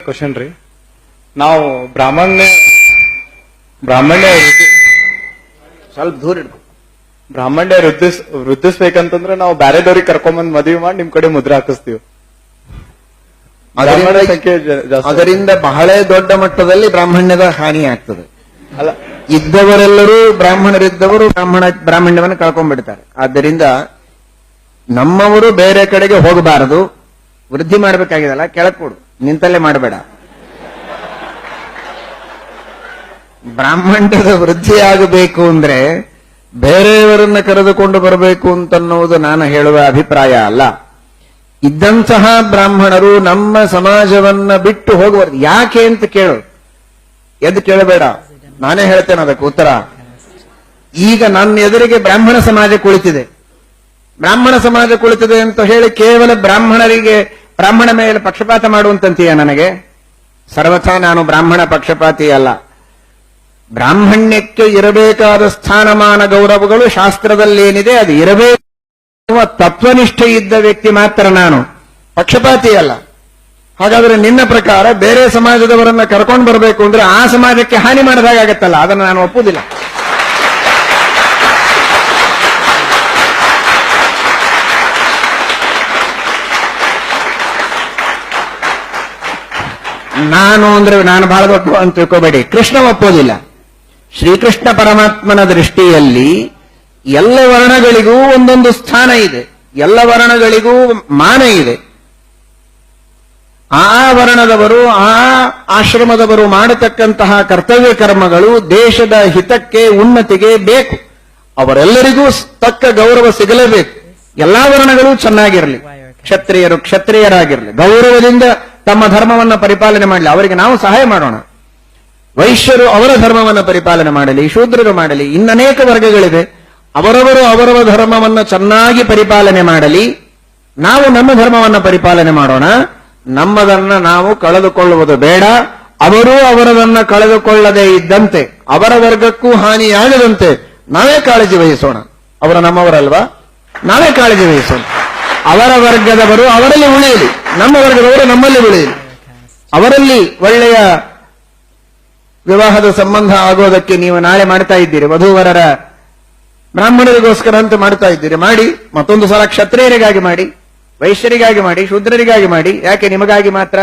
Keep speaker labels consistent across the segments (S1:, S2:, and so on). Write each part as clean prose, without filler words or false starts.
S1: Question ರೀ, ನಾವು ಬ್ರಾಹ್ಮಣ್ಯ
S2: ಸ್ವಲ್ಪ ದೂರ ಇಡ್ಬೇಕು.
S1: ಬ್ರಾಹ್ಮಣ್ಯ ವೃದ್ಧಿಸ್ಬೇಕಂತಂದ್ರೆ ನಾವು ಬ್ಯಾರೆದವ್ರಿಗೆ ಕರ್ಕೊಂಬಂದ್ ಮದ್ವಿ ಮಾಡಿ ನಿಮ್ ಕಡೆ ಮುದ್ರೆ ಹಾಕಿಸ್ತೀವಿ. ಬ್ರಾಹ್ಮಣ ಸಂಖ್ಯೆ ಜಾಸ್ತಿ.
S2: ಅದರಿಂದ ಬಹಳ ದೊಡ್ಡ ಮಟ್ಟದಲ್ಲಿ ಬ್ರಾಹ್ಮಣ್ಯದ ಹಾನಿ ಆಗ್ತದೆ.
S1: ಅಲ್ಲ,
S2: ಇದ್ದವರೆಲ್ಲರೂ ಬ್ರಾಹ್ಮಣರಿದ್ದವರು ಬ್ರಾಹ್ಮಣ್ಯವನ್ನು ಕಳ್ಕೊಂಡ್ಬಿಡ್ತಾರೆ. ಆದ್ದರಿಂದ ನಮ್ಮವರು ಬೇರೆ ಕಡೆಗೆ ಹೋಗಬಾರದು. ವೃದ್ಧಿ ಮಾಡಬೇಕಾಗಿದಲ್ಲ, ಕೆಳಕೊಡು, ನಿಂತಲ್ಲೇ ಮಾಡಬೇಡ. ಬ್ರಾಹ್ಮಣ್ಯದ ವೃದ್ಧಿ ಆಗಬೇಕು ಅಂದ್ರೆ ಬೇರೆಯವರನ್ನ ಕರೆದುಕೊಂಡು ಬರಬೇಕು ಅಂತನ್ನುವುದು ನಾನು ಹೇಳುವ ಅಭಿಪ್ರಾಯ ಅಲ್ಲ. ಇದ್ದಂತಹ ಬ್ರಾಹ್ಮಣರು ನಮ್ಮ ಸಮಾಜವನ್ನ ಬಿಟ್ಟು ಹೋಗುವರು. ಯಾಕೆ ಅಂತ ಕೇಳು, ಎದ್ದು ಕೇಳಬೇಡ, ನಾನೇ ಹೇಳ್ತೇನೆ ಅದಕ್ಕೆ ಉತ್ತರ. ಈಗ ನನ್ನ ಎದುರಿಗೆ ಬ್ರಾಹ್ಮಣ ಸಮಾಜ ಕುಳಿತಿದೆ. ಬ್ರಾಹ್ಮಣ ಸಮಾಜ ಕುಳಿತಿದೆ ಅಂತ ಹೇಳಿ ಕೇವಲ ಬ್ರಾಹ್ಮಣ ಮೇಲೆ ಪಕ್ಷಪಾತ ಮಾಡುವಂತೀಯ ನನಗೆ? ಸರ್ವಥಾ ನಾನು ಬ್ರಾಹ್ಮಣ ಪಕ್ಷಪಾತಿ ಅಲ್ಲ. ಬ್ರಾಹ್ಮಣ್ಯಕ್ಕೆ ಇರಬೇಕಾದ ಸ್ಥಾನಮಾನ ಗೌರವಗಳು ಶಾಸ್ತ್ರದಲ್ಲೇನಿದೆ ಅದು ಇರಬೇಕು. ತತ್ವನಿಷ್ಠೆ ಇದ್ದ ವ್ಯಕ್ತಿ ಮಾತ್ರ ನಾನು, ಪಕ್ಷಪಾತಿ ಅಲ್ಲ. ಹಾಗಾದ್ರೆ ನಿನ್ನ ಪ್ರಕಾರ ಬೇರೆ ಸಮಾಜದವರನ್ನ ಕರ್ಕೊಂಡು ಬರಬೇಕು ಅಂದ್ರೆ ಆ ಸಮಾಜಕ್ಕೆ ಹಾನಿ ಮಾಡಿದಾಗತ್ತಲ್ಲ, ಅದನ್ನು ನಾನು ಒಪ್ಪುವುದಿಲ್ಲ. ನಾನು ಬಹಳ ದೊಡ್ಡ ಅಂತ ತಿಳ್ಕೋಬೇಡಿ. ಕೃಷ್ಣ ಒಪ್ಪೋದಿಲ್ಲ. ಶ್ರೀಕೃಷ್ಣ ಪರಮಾತ್ಮನ ದೃಷ್ಟಿಯಲ್ಲಿ ಎಲ್ಲ ವರ್ಣಗಳಿಗೂ ಒಂದೊಂದು ಸ್ಥಾನ ಇದೆ, ಎಲ್ಲ ವರ್ಣಗಳಿಗೂ ಮಾನ ಇದೆ. ಆ ವರ್ಣದವರು, ಆ ಆಶ್ರಮದವರು ಮಾಡತಕ್ಕಂತಹ ಕರ್ತವ್ಯ ಕರ್ಮಗಳು ದೇಶದ ಹಿತಕ್ಕೆ, ಉನ್ನತಿಗೆ ಬೇಕು. ಅವರೆಲ್ಲರಿಗೂ ತಕ್ಕ ಗೌರವ ಸಿಗಲೇಬೇಕು. ಎಲ್ಲಾ ವರ್ಣಗಳು ಚೆನ್ನಾಗಿರಲಿ, ಕ್ಷತ್ರಿಯರು ಕ್ಷತ್ರಿಯರಾಗಿರಲಿ, ಗೌರವದಿಂದ ತಮ್ಮ ಧರ್ಮವನ್ನು ಪರಿಪಾಲನೆ ಮಾಡಲಿ, ಅವರಿಗೆ ನಾವು ಸಹಾಯ ಮಾಡೋಣ. ವೈಶ್ಯರು ಅವರ ಧರ್ಮವನ್ನು ಪರಿಪಾಲನೆ ಮಾಡಲಿ, ಶೂದ್ರರು ಮಾಡಲಿ, ಇನ್ನನೇಕ ವರ್ಗಗಳಿವೆ. ಅವರವರು ಅವರವ ಧರ್ಮವನ್ನು ಚೆನ್ನಾಗಿ ಪರಿಪಾಲನೆ ಮಾಡಲಿ. ನಾವು ನಮ್ಮ ಧರ್ಮವನ್ನು ಪರಿಪಾಲನೆ ಮಾಡೋಣ. ನಮ್ಮದನ್ನ ನಾವು ಕಳೆದುಕೊಳ್ಳುವುದು ಬೇಡ. ಅವರು ಅವರದನ್ನ ಕಳೆದುಕೊಳ್ಳದೆ ಇದ್ದಂತೆ, ಅವರ ವರ್ಗಕ್ಕೂ ಹಾನಿಯಾಗದಂತೆ ನಾವೇ ಕಾಳಜಿ ವಹಿಸೋಣ. ಅವರು ನಮ್ಮವರಲ್ವಾ, ನಾವೇ ಕಾಳಜಿ ವಹಿಸೋಣ. ಅವರ ವರ್ಗದವರು ಅವರಲ್ಲಿ ಉಳಿಯಲಿ, ನಮ್ಮ ವರ್ಗದವರು ನಮ್ಮಲ್ಲಿ ಉಳಿಯಲಿ. ಅವರಲ್ಲಿ ಒಳ್ಳೆಯ ವಿವಾಹದ ಸಂಬಂಧ ಆಗೋದಕ್ಕೆ ನೀವು ನಾಳೆ ಮಾಡ್ತಾ ಇದ್ದೀರಿ, ವಧೂವರರ ಬ್ರಾಹ್ಮಣರಿಗೋಸ್ಕರ ಅಂತ ಮಾಡ್ತಾ ಇದ್ದೀರಿ. ಮಾಡಿ. ಮತ್ತೊಂದು ಸಲ ಕ್ಷತ್ರಿಯರಿಗಾಗಿ ಮಾಡಿ, ವೈಶ್ಯರಿಗಾಗಿ ಮಾಡಿ, ಶೂದ್ರರಿಗಾಗಿ ಮಾಡಿ. ಯಾಕೆ ನಿಮಗಾಗಿ ಮಾತ್ರ?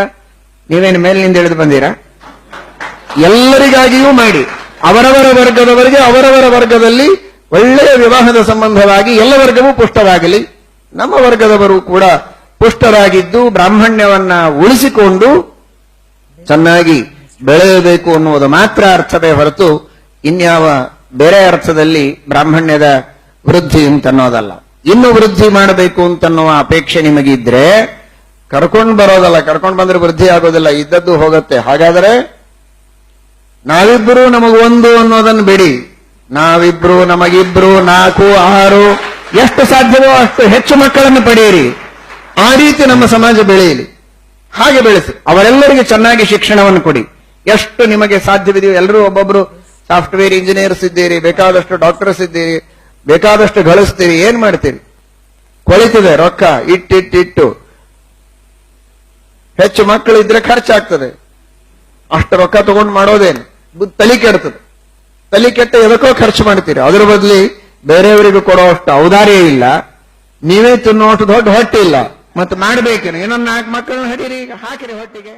S2: ನೀವೇನು ಮೇಲಿನಿಂದ ಇಳಿದು ಬಂದೀರಾ? ಎಲ್ಲರಿಗಾಗಿಯೂ ಮಾಡಿ. ಅವರವರ ವರ್ಗದವರಿಗೆ ಅವರವರ ವರ್ಗದಲ್ಲಿ ಒಳ್ಳೆಯ ವಿವಾಹದ ಸಂಬಂಧವಾಗಿ ಎಲ್ಲ ವರ್ಗವೂ ಪುಷ್ಟವಾಗಲಿ. ನಮ್ಮ ವರ್ಗದವರು ಕೂಡ ಪುಷ್ಟರಾಗಿದ್ದು ಬ್ರಾಹ್ಮಣ್ಯವನ್ನ ಉಳಿಸಿಕೊಂಡು ಚೆನ್ನಾಗಿ ಬೆಳೆಯಬೇಕು ಅನ್ನುವುದು ಮಾತ್ರ ಅರ್ಥವೇ ಹೊರತು ಇನ್ಯಾವ ಬೇರೆ ಅರ್ಥದಲ್ಲಿ ಬ್ರಾಹ್ಮಣ್ಯದ ವೃದ್ಧಿ ಅಂತನ್ನೋದಲ್ಲ. ಇನ್ನು ವೃದ್ಧಿ ಮಾಡಬೇಕು ಅಂತನ್ನುವ ಅಪೇಕ್ಷೆ ನಿಮಗಿದ್ರೆ ಕರ್ಕೊಂಡು ಬರೋದಲ್ಲ, ಕರ್ಕೊಂಡು ಬಂದ್ರೆ ವೃದ್ಧಿ ಆಗೋದಿಲ್ಲ, ಇದ್ದದ್ದು ಹೋಗುತ್ತೆ. ಹಾಗಾದರೆ ನಾವಿಬ್ರು ನಮಗೊಂದು ಅನ್ನೋದನ್ನು ಬಿಡಿ. ನಾವಿಬ್ರು ನಮಗಿಬ್ರು 4, 6 ಎಷ್ಟು ಸಾಧ್ಯವೋ ಅಷ್ಟು ಹೆಚ್ಚು ಮಕ್ಕಳನ್ನು ಪಡೆಯಿರಿ. ಆ ರೀತಿ ನಮ್ಮ ಸಮಾಜ ಬೆಳೆಯಲಿ. ಹಾಗೆ ಬೆಳೆಸಿ. ಅವರೆಲ್ಲರಿಗೆ ಚೆನ್ನಾಗಿ ಶಿಕ್ಷಣವನ್ನು ಕೊಡಿ. ಎಷ್ಟು ನಿಮಗೆ ಸಾಧ್ಯವಿದೆಯೋ ಎಲ್ಲರೂ ಒಬ್ಬೊಬ್ರು ಸಾಫ್ಟ್ವೇರ್ ಇಂಜಿನಿಯರ್ಸ್ ಇದ್ದೀರಿ, ಬೇಕಾದಷ್ಟು ಡಾಕ್ಟರ್ಸ್ ಇದ್ದೀರಿ, ಬೇಕಾದಷ್ಟು ಗಳಿಸ್ತೀರಿ. ಏನ್ ಮಾಡ್ತೀರಿ? ಕೊಳಿತಿದೆ ರೊಕ್ಕ ಇಟ್ಟಿಟ್ಟು. ಹೆಚ್ಚು ಮಕ್ಕಳಿದ್ರೆ ಖರ್ಚಾಗ್ತದೆ. ಅಷ್ಟು ರೊಕ್ಕ ತಗೊಂಡು ಮಾಡೋದೇನು? ತಲೆ ಕೆಡ್ತದೆ. ತಲೆ ಕೆಟ್ಟ ಎದಕ್ಕೋ ಖರ್ಚು ಮಾಡ್ತೀರಿ. ಅದರ ಬದಲಿ ಬೇರೆಯವರಿಗೂ ಕೊಡುವಷ್ಟು ಔದಾರ್ಯ ಇಲ್ಲ, ನೀವೇ ತಿನ್ನುವಷ್ಟು ದೊಡ್ಡ ಹೊಟ್ಟೆ ಇಲ್ಲ. ಮತ್ತೆ ಮಾಡಬೇಕೇನು? ಇನ್ನೊಂದು 4 ಮಕ್ಕಳನ್ನ ಹಡೀರಿ, ಈಗ ಹಾಕಿರಿ ಹೊಟ್ಟಿಗೆ.